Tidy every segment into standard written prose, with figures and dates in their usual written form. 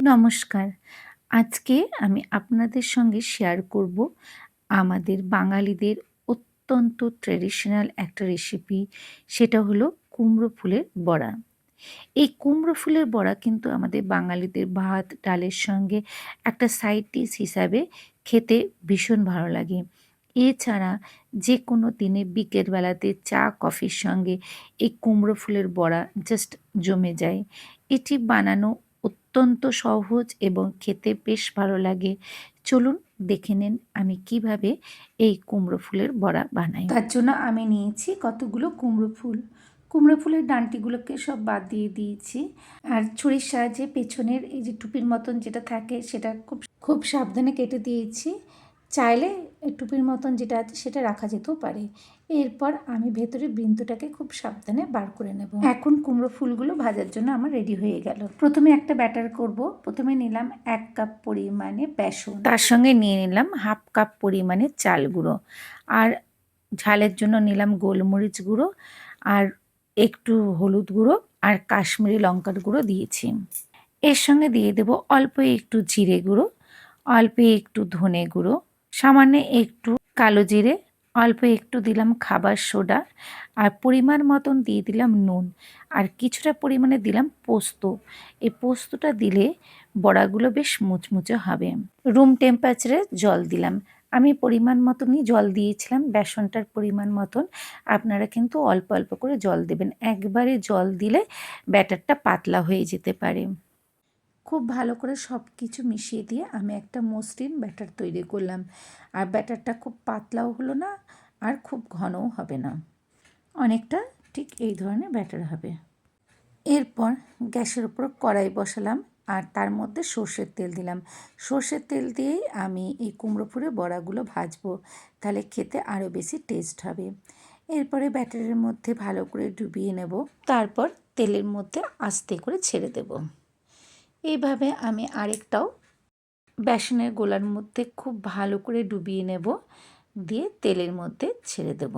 নমস্কার। আজকে আমি আপনাদের সঙ্গে শেয়ার করব আমাদের বাঙালিদের অত্যন্ত ট্র্যাডিশনাল একটা রেসিপি। সেটা হলো কুমড়ো ফুলের বড়া। এই কুমড়ো ফুলের বড়া কিন্তু আমাদের বাঙালিদের ভাত, ডালের সঙ্গে একটা সাইড ডিশ হিসাবে খেতে ভীষণ ভালো লাগে। এছাড়া যেকোনো দিনে বিকেল বেলাতে চা, কফির সঙ্গে এই কুমড়ো ফুলের বড়া জাস্ট জমে যায়। এটি বানানো অত্যন্ত সহজ এবং খেতে বেশ ভালো লাগে। চলুন দেখে নিন আমি কিভাবে এই কুমড়ো ফুলের বড়া বানাই। তার জন্য আমি নিয়েছি কতগুলো কুমড়ো ফুল। কুমড়ো ফুলের ডাঁটিগুলোকে সব বাদ দিয়ে দিয়েছি। আর ছুরির সাহায্যে পেছনের এই যে টুপির মতন যেটা থাকে সেটা খুব সাবধানে কেটে দিয়েছি। চাইলে টুপির মতন যেটা আছে সেটা রাখা যেতেও পারে। এরপর আমি ভেতরে বৃন্তটাকে খুব সাবধানে বার করে নেব। এখন কুমড়ো ফুলগুলো ভাজার জন্য আমার রেডি হয়ে গেল। প্রথমে একটা ব্যাটার করব। প্রথমে নিলাম 1 কাপ পরিমাণে বেসন, তার সঙ্গে নিয়ে নিলাম হাফ কাপ পরিমাণে চাল গুঁড়ো, আর ঝালের জন্য নিলাম গোলমরিচ গুঁড়ো, আর একটু হলুদ গুঁড়ো আর কাশ্মীরি লঙ্কার গুঁড়ো দিয়েছি। এর সঙ্গে দিয়ে দেব অল্প একটু জিরে গুঁড়ো, অল্প একটু ধনে গুঁড়ো, সামান্য একটু কালো জিরে, অল্প একটু দিলাম খাবার সোডা, আর পরিমাণ মতন দিয়ে দিলাম নুন, আর কিছুটা পরিমাণে দিলাম পোস্ত। এই পোস্তটা দিলে বড়াগুলো বেশ মুচমুচে হবে। রুম টেম্পারেচারে জল দিলাম। আমি পরিমাণ মতনই জল দিয়েছিলাম, বেসনটার পরিমাণ মতন। আপনারা কিন্তু অল্প অল্প করে জল দেবেন। একবারে জল দিলে ব্যাটারটা পাতলা হয়ে যেতে পারে। খুব ভালো করে সব কিছু মিশিয়ে দিয়ে আমি একটা মসৃণ ব্যাটার তৈরি করলাম। আর ব্যাটারটা খুব পাতলাও হলো না, আর খুব ঘনও হবে না, অনেকটা ঠিক এই ধরনের ব্যাটার হবে। এরপর গ্যাসের উপর কড়াই বসালাম, আর তার মধ্যে সর্ষের তেল দিলাম। সর্ষের তেল দিয়েই আমি এই কুমড়ো ফুলের বড়াগুলো ভাজবো, তাহলে খেতে আরও বেশি টেস্ট হবে। এরপরে ব্যাটারের মধ্যে ভালো করে ডুবিয়ে নেব, তারপর তেলের মধ্যে আস্তে করে ছেড়ে দেব। এইভাবে আমি আরেকটাও বেসনের গোলার মধ্যে খুব ভালো করে ডুবিয়ে নেব, দিয়ে তেলের মধ্যে ছেড়ে দেব।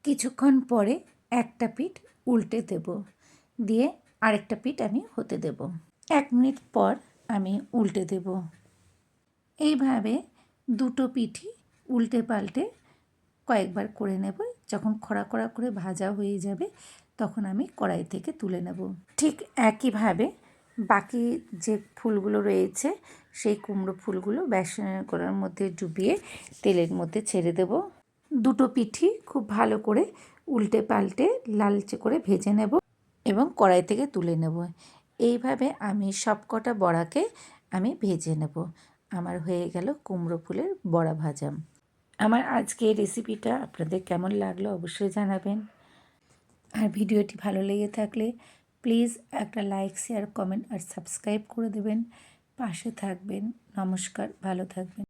কিছুক্ষণ পরে একটা পিঠ উল্টে দেব, দিয়ে আরেকটা পিঠ আমি হতে দেব। 1 মিনিট পর আমি উল্টে দেব। এইভাবে দুটো পিঠই উল্টে পাল্টে কয়েকবার করে নেব। যখন খড়া খড়া করে ভাজা হয়ে যাবে তখন আমি কড়াই থেকে তুলে নেব। ঠিক একইভাবে বাকি যে ফুলগুলো রয়েছে সেই কুমড়ো ফুলগুলো বেসনের গোলার মধ্যে ডুবিয়ে তেলের মধ্যে ছেড়ে দেব। দুটো পিঠই খুব ভালো করে উল্টে পাল্টে লালচে করে ভেজে নেব এবং কড়াই থেকে তুলে নেব। এইভাবে আমি সবকটা বড়াকে আমি ভেজে নেব। আমার হয়ে গেল কুমড়ো ফুলের বড়া ভাজা। আমার আজকের রেসিপিটা আপনাদের কেমন লাগলো অবশ্যই জানাবেন। আর ভিডিওটি ভালো লেগে থাকলে প্লিজ একটা লাইক, শেয়ার, কমেন্ট আর সাবস্ক্রাইব করে দেবেন। পাশে থাকবেন। নমস্কার, ভালো থাকবেন।